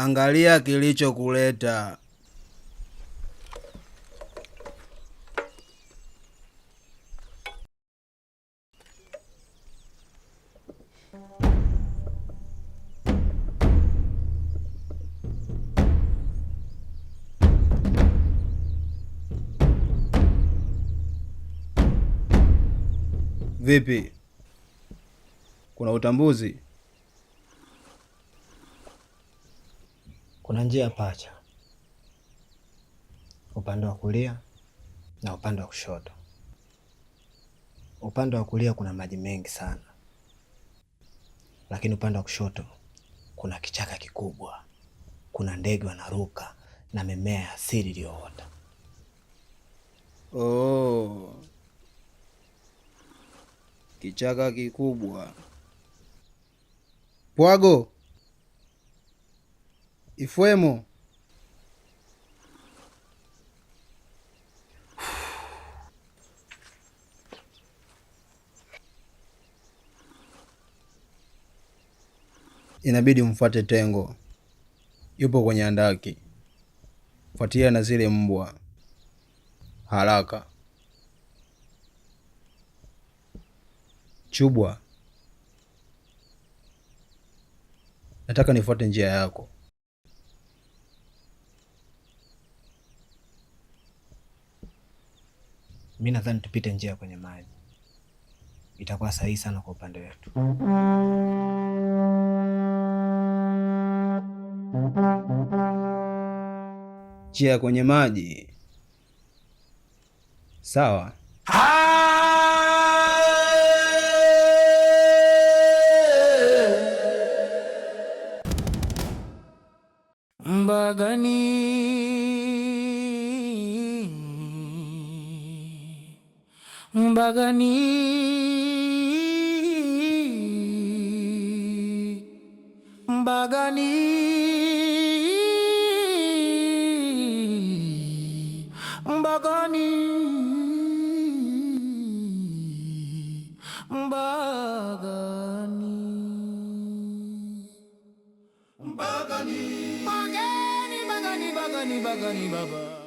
Angalia kilichokuleta. Vipi? Kuna utambuzi? Kuna njia pacha, upande wa kulia na upande wa kushoto. Upande wa kulia kuna maji mengi sana, lakini upande wa kushoto kuna kichaka kikubwa, kuna ndege wanaruka na mimea ya asili iliyoota. Oh, kichaka kikubwa. Pwago Ifwemo. Inabidi mfuate Tengo, yupo kwenye handaki. Fuatia na zile mbwa haraka. Chubwa, nataka nifuate njia yako. Mimi nadhani tupite njia kwenye maji, itakuwa sahihi sana kwa upande wetu. Njia kwenye maji, sawa. Mbagani Mbagani Mbagani Mbagani Mbagani Mbagani baba.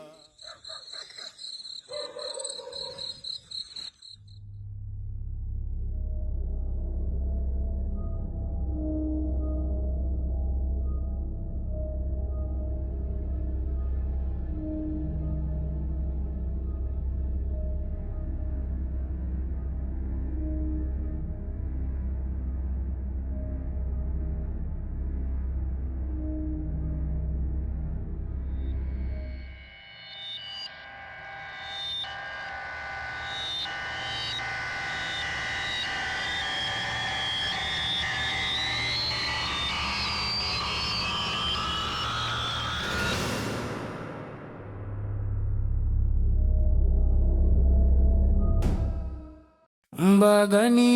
Mbagani.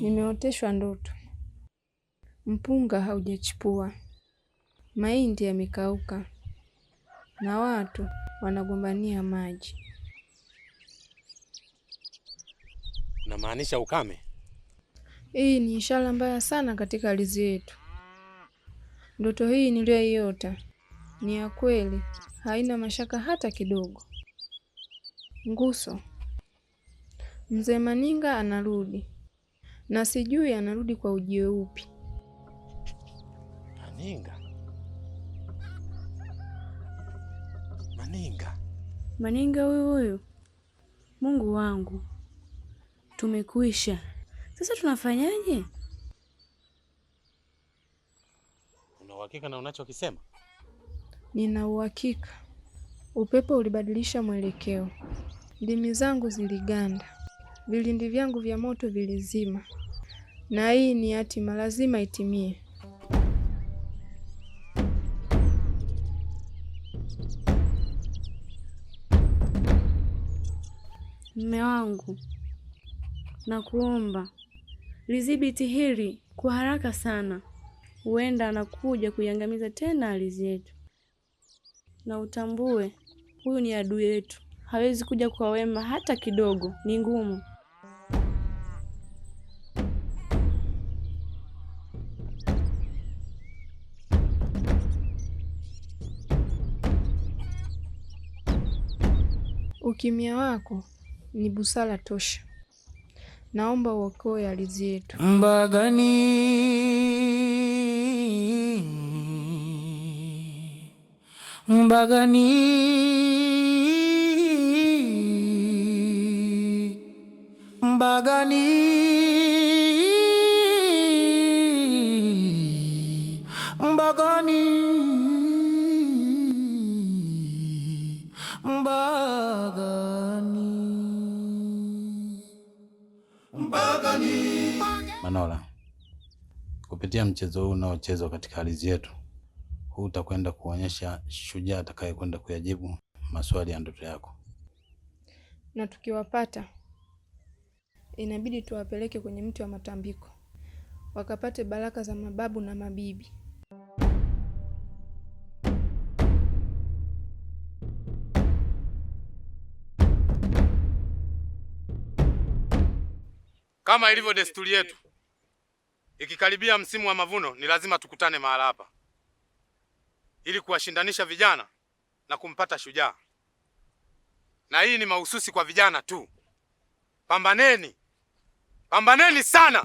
Nimeoteshwa ndoto. Mpunga haujachipua, mahindi yamekauka, na watu wanagombania maji. Unamaanisha ukame? Hii ni ishara mbaya sana katika ardhi yetu. Ndoto hii niliyoiota ni ya kweli, haina mashaka hata kidogo. Nguso, Mzee Maninga anarudi, na sijui anarudi kwa ujio upi. Maninga huyu. Mungu wangu, tumekwisha. Sasa tunafanyaje? Una uhakika na unachokisema? Nina uhakika. Upepo ulibadilisha mwelekeo, ndimi zangu ziliganda, vilindi vyangu vya moto vilizima, na hii ni hatima, lazima itimie. Mume wangu, nakuomba lidhibiti hili kwa haraka sana. Huenda anakuja kuiangamiza tena ardhi yetu, na utambue huyu ni adui yetu, hawezi kuja kwa wema hata kidogo, ni ngumu. Ukimya wako ni busara tosha. Naomba uokoe ardhi yetu. Mbagani, Mbagani, Mbagani, Mbagani, Mbagani. Manola, kupitia mchezo huu unaochezwa katika ardhi yetu, huu utakwenda kuonyesha shujaa atakayekwenda kuyajibu maswali ya ndoto yako. Na tukiwapata, inabidi tuwapeleke kwenye mti wa matambiko, wakapate baraka za mababu na mabibi. Kama ilivyo desturi yetu, ikikaribia msimu wa mavuno ni lazima tukutane mahala hapa ili kuwashindanisha vijana na kumpata shujaa. Na hii ni mahususi kwa vijana tu. Pambaneni, pambaneni sana.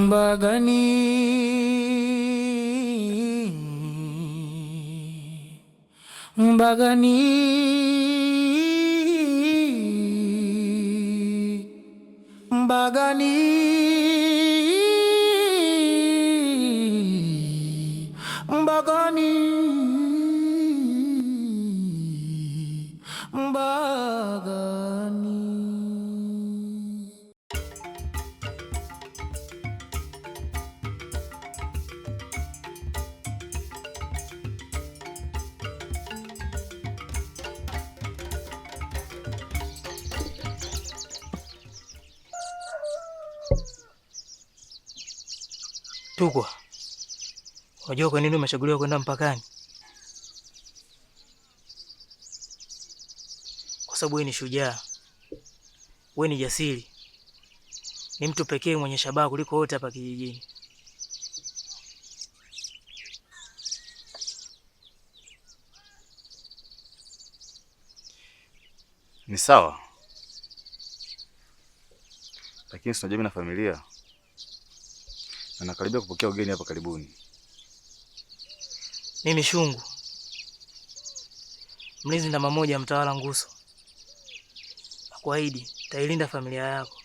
Mbagani, Mbagani, Mbagani, Mbagani, Mbagani. Tukwa, unajua kwa nini umechaguliwa kwenda mpakani? Kwa sababu wewe ni shujaa, wewe ni jasiri, ni mtu pekee mwenye shabaha kuliko wote hapa kijijini. Ni sawa, lakini si unajua mimi na familia na nakaribia kupokea ugeni hapa karibuni. Mimi Shungu, mlinzi namba moja mtawala Nguso, nakuahidi nitailinda familia yako.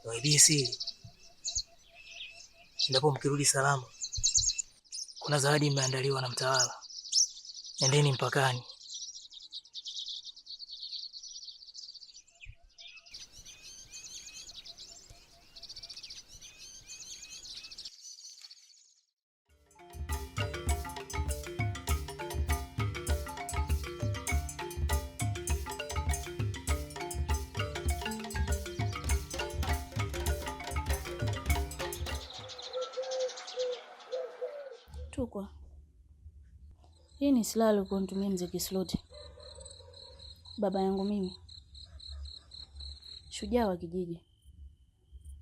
Waibie siri, endapo mkirudi salama, kuna zawadi imeandaliwa na mtawala. Nendeni mpakani. Tukwa, hii ni silaha alikuwa anatumia mzee Kisloti, baba yangu mimi, shujaa wa kijiji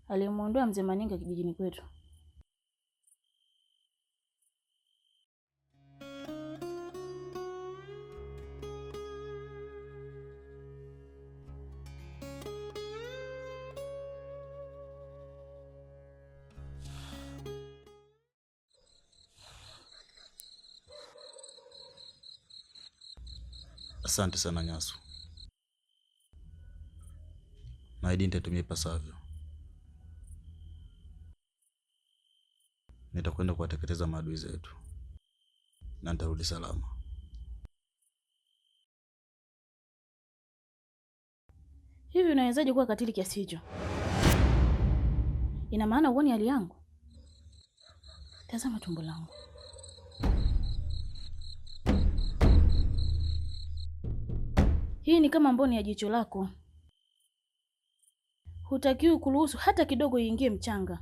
aliyemuondoa mzee Maninga kijijini kwetu. Asante sana Nyasu. Naahidi nitatumia ipasavyo. Nitakwenda kuwateketeza maadui zetu na nitarudi salama. Hivi unawezaje kuwa katili kiasi hicho? Ina maana uone hali yangu? Tazama tumbo langu. Hii ni kama mboni ya jicho lako. Hutakiwi kuruhusu hata kidogo iingie mchanga.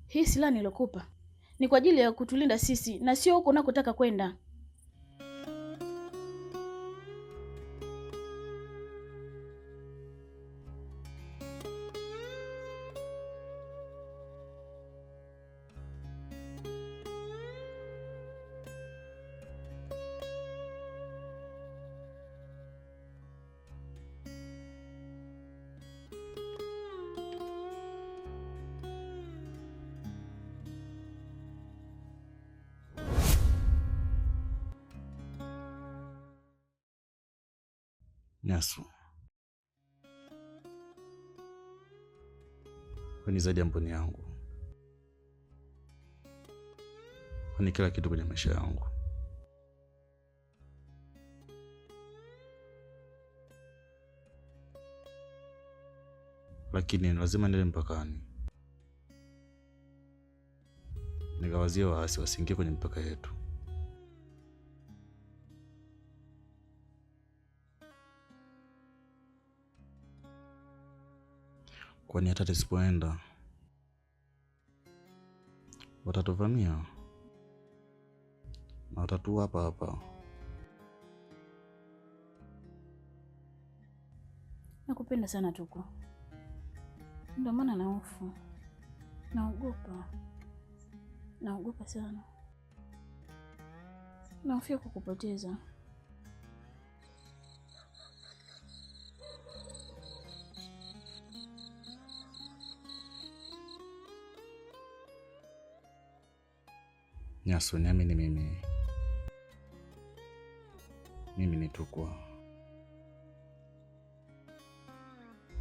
Hii silaha nilokupa ni kwa ajili ya kutulinda sisi na sio huko unakotaka kwenda. Nyasu, wewe ni zaidi ya mboni yangu. Wewe ni kila kitu kwenye maisha yangu. Lakini lazima niende mpakani nikawazie waasi wasiingie kwenye mpaka yetu. Kwani hata tusipoenda watatuvamia na watatu hapa hapa. Nakupenda sana Tukwa. Ndio maana nahofu. Naogopa sana. Nahofia kukupoteza. Nyasu, niamini mimi. Mimi ni Tukwa.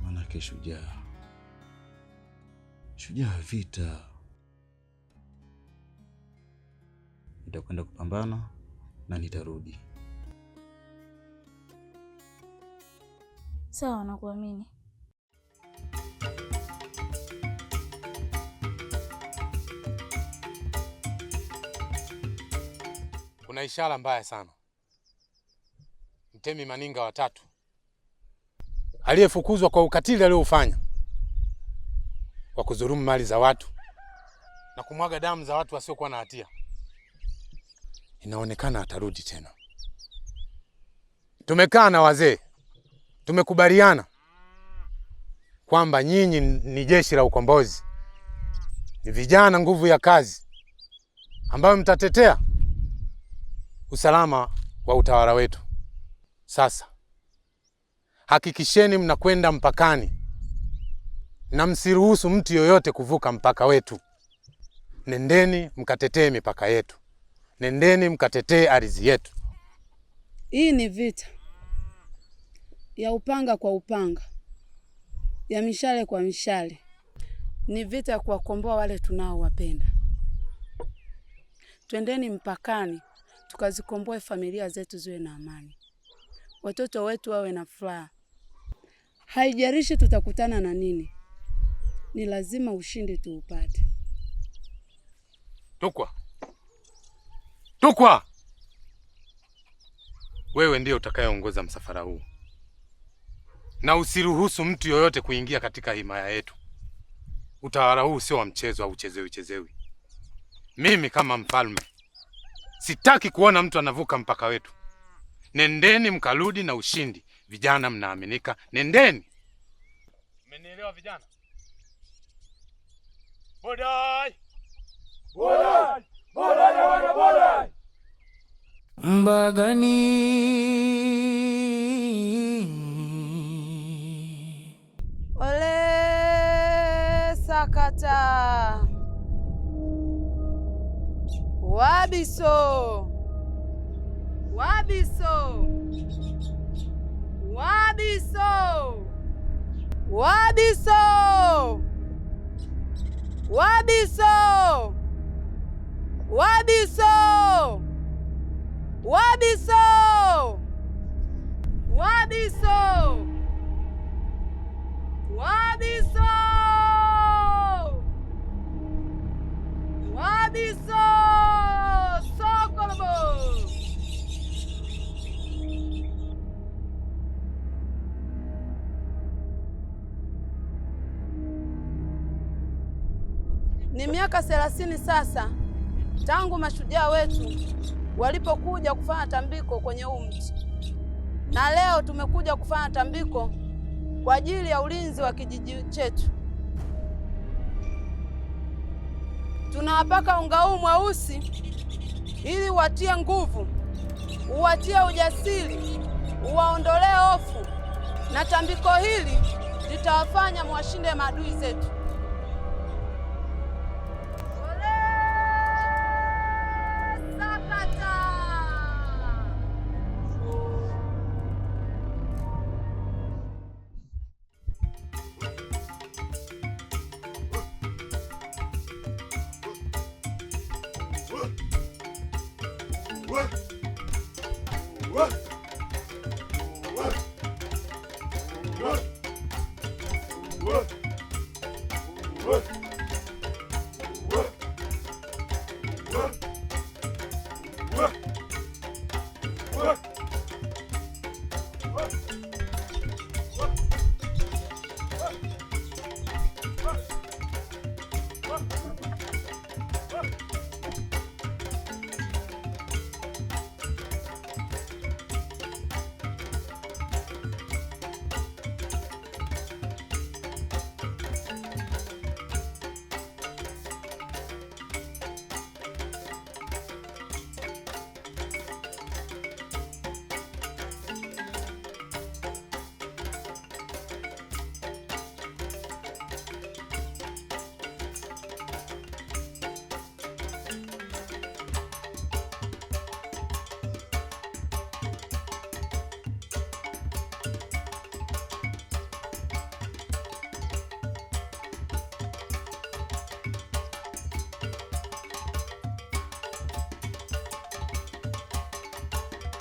Manake shujaa. Shujaa wa vita. Nitakwenda kupambana na nitarudi. Sawa, nakuamini. Kuna ishara mbaya sana. Mtemi Maninga watatu aliyefukuzwa kwa ukatili aliofanya wa kudhulumu mali za watu na kumwaga damu za watu wasiokuwa na hatia, inaonekana atarudi tena. Tumekaa na wazee, tumekubaliana kwamba nyinyi ni jeshi la ukombozi, ni vijana nguvu ya kazi ambayo mtatetea usalama wa utawala wetu. Sasa hakikisheni mnakwenda mpakani na msiruhusu mtu yoyote kuvuka mpaka wetu. Nendeni mkatetee mipaka yetu, nendeni mkatetee ardhi yetu. Hii ni vita ya upanga kwa upanga, ya mishale kwa mishale. Ni vita ya kuwakomboa wale tunaowapenda. Twendeni mpakani tukazikomboe familia zetu ziwe na amani, watoto wetu wawe na furaha. Haijalishi tutakutana na nini, ni lazima ushindi tuupate. Tukwa, wewe ndiye utakayeongoza msafara huu, na usiruhusu mtu yoyote kuingia katika himaya yetu. Utawala huu sio wa mchezo au chezewi. Mimi kama mfalme sitaki kuona mtu anavuka mpaka wetu. Nendeni mkarudi na ushindi. Vijana mnaaminika, nendeni. Mmenielewa vijana? Bodai! Bodai! Bodai wana bodai! Mbagani. Ole sakata. Wabiso. Wabiso. Wabiso. Wabiso. Wabiso. Wabiso. Wabiso. Wabiso. Wabiso. Wabiso. Sokolobo. Ni miaka 30 sasa tangu mashujaa wetu walipokuja kufanya tambiko kwenye huu mti, na leo tumekuja kufanya tambiko kwa ajili ya ulinzi wa kijiji chetu. Tunawapaka unga huu mweusi ili watie nguvu, uwatie ujasiri, uwaondolee hofu, na tambiko hili litawafanya mwashinde maadui zetu.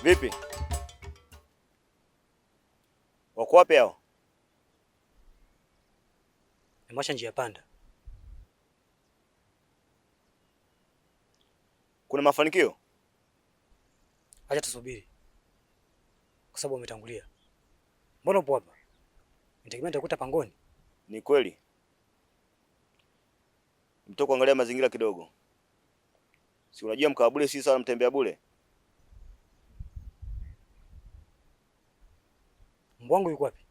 Vipi? Wako wapi hao? Nimewasha njia panda. Kuna mafanikio? Acha tusubiri, kwa sababu umetangulia. Mbona upo hapa? Nitegemea nitakuta pangoni. Ni kweli. Mtoka kuangalia mazingira kidogo. Si unajua mkaa bure si sawa mtembea bure. Mbwa wangu yuko wapi?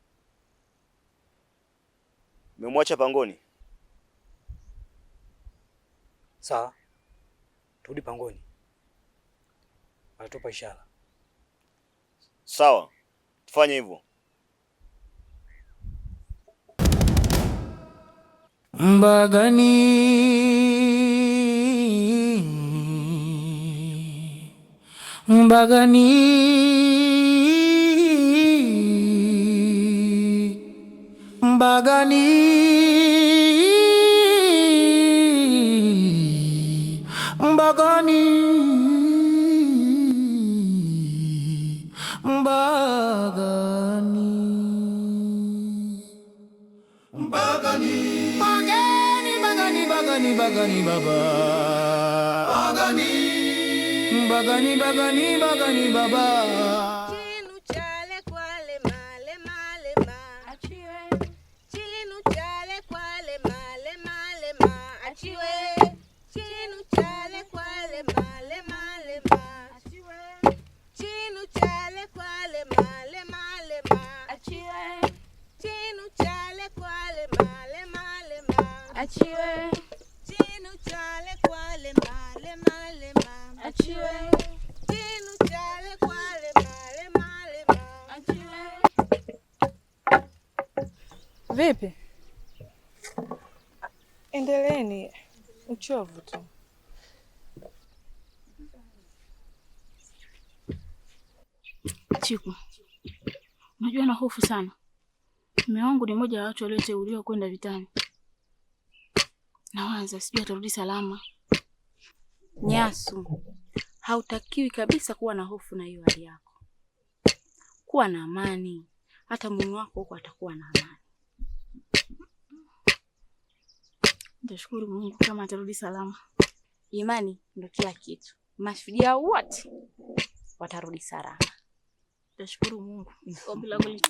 Nimemwacha pangoni. Sawa. Turudi pangoni. Atatupa ishara. Sawa. Tufanye hivyo. Mbagani, Mbagani, Mbagani, Mbagani, Mbagani, Mbagani, Mbagani, Mbagani, baba. Mbagani, Mbagani, Mbagani, baba. Chinu chale kwale male male ma achiwe. Chinu chale kwale male male ma achiwe. Chinu chale kwale male male ma achiwe. Chinu chale kwale male male ma achiwe. Chinu chale kwale male male ma achiwe. Chinu chale kwale male male ma achiwe. Chinu chale kwale male male ma achiwe. Vipi? Endeleeni, uchovu tu. Chiku, unajua na hofu sana. Mume wangu ni mmoja wa watu walioteuliwa kwenda vitani. Nawaza sijui atarudi salama. Nyasu, hautakiwi kabisa kuwa na hofu na hiyo hali yako. Kuwa na amani, hata mume wako huko atakuwa na amani. Nitashukuru Mungu kama atarudi salama. Imani ndio kila kitu. Mashujaa wote watarudi salama. Nitashukuru Mungu. Ombi langu ni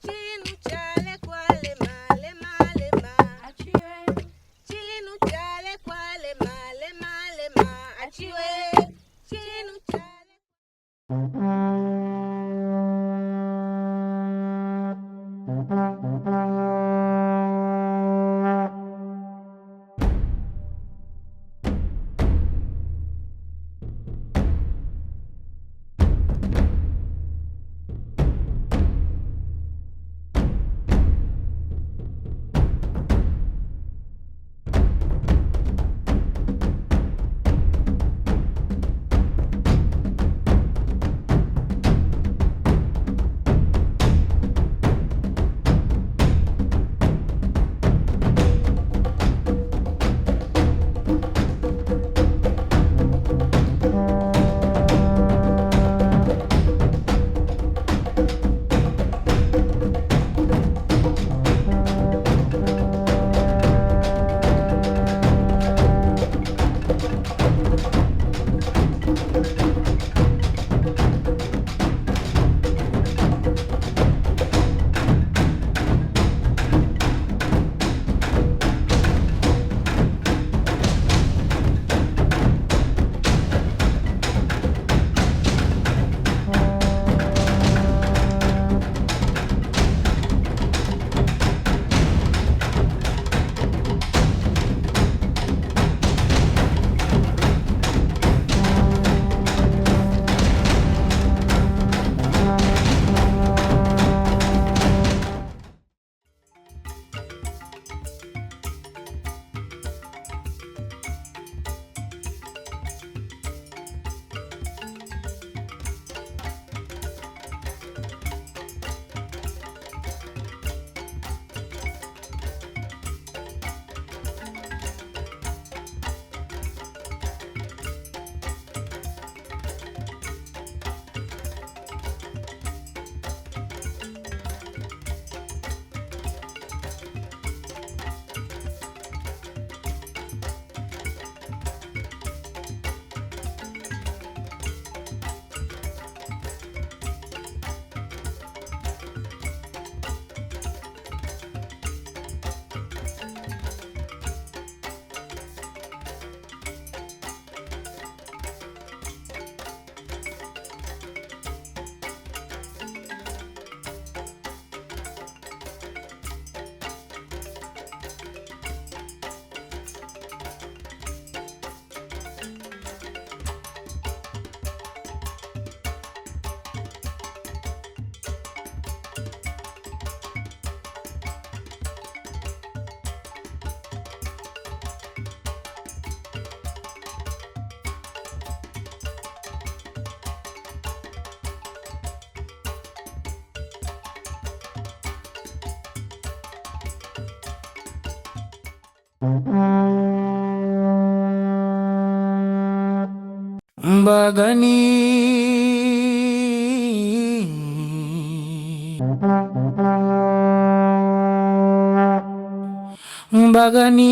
Chinu chale kwale male male ma achiwe. Chinu chale kwale male male ma achiwe. Chinu chale Mbagani, Mbagani.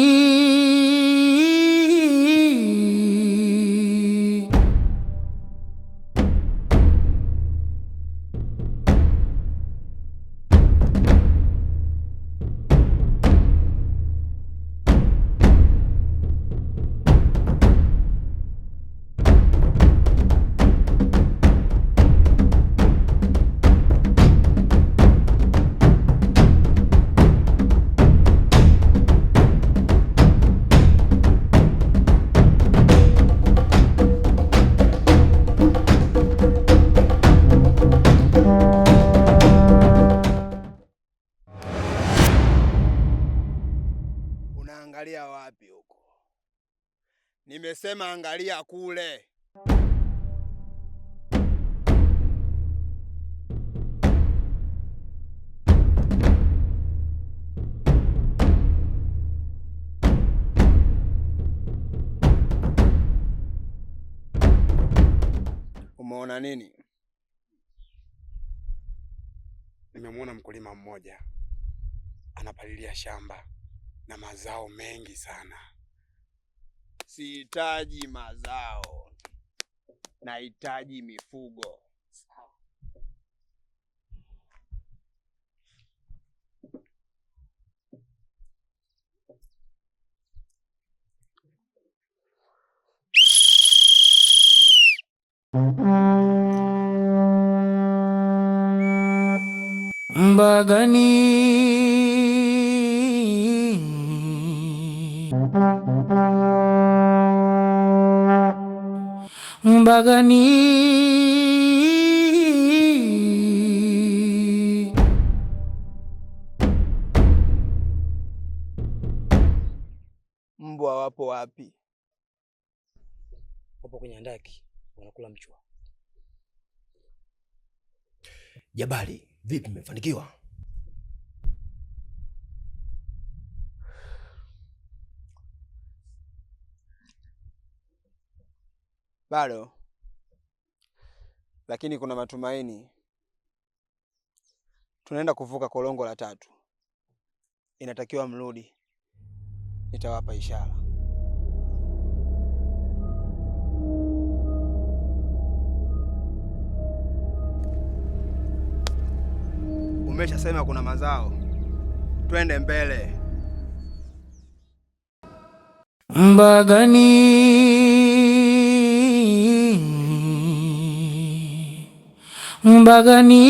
Unaangalia wapi huko? Nimesema angalia kule. Umeona nini? Nimemwona mkulima mmoja anapalilia shamba na mazao mengi sana. Sihitaji mazao, nahitaji mifugo. Mbagani, Mbagani. Mbwa wapo wapi? Wapo kwenye handaki wanakula mchwa. Jabali, vipi, mmefanikiwa? Bado, lakini kuna matumaini. Tunaenda kuvuka korongo la 3. Inatakiwa mrudi, nitawapa ishara. Umeshasema kuna mazao, twende mbele. Mbagani, Mbagani,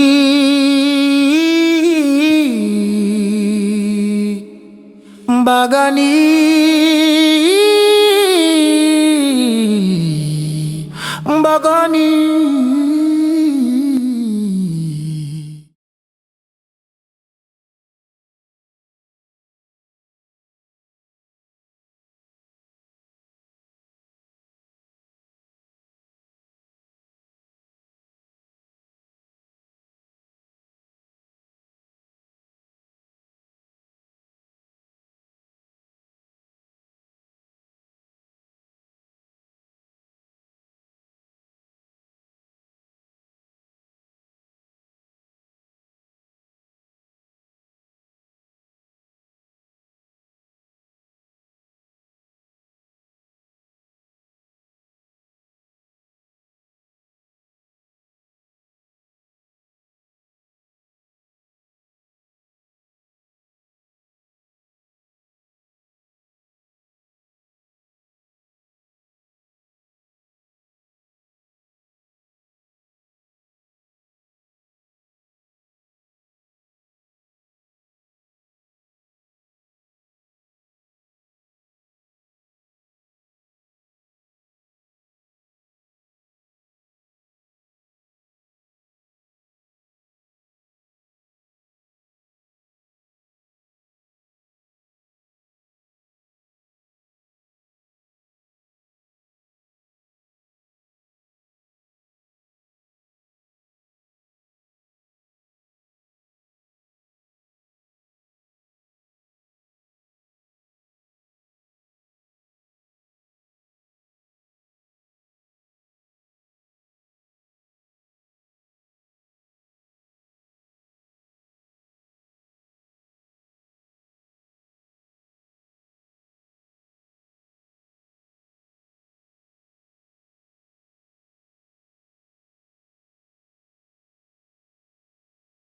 Mbagani, Mbagani.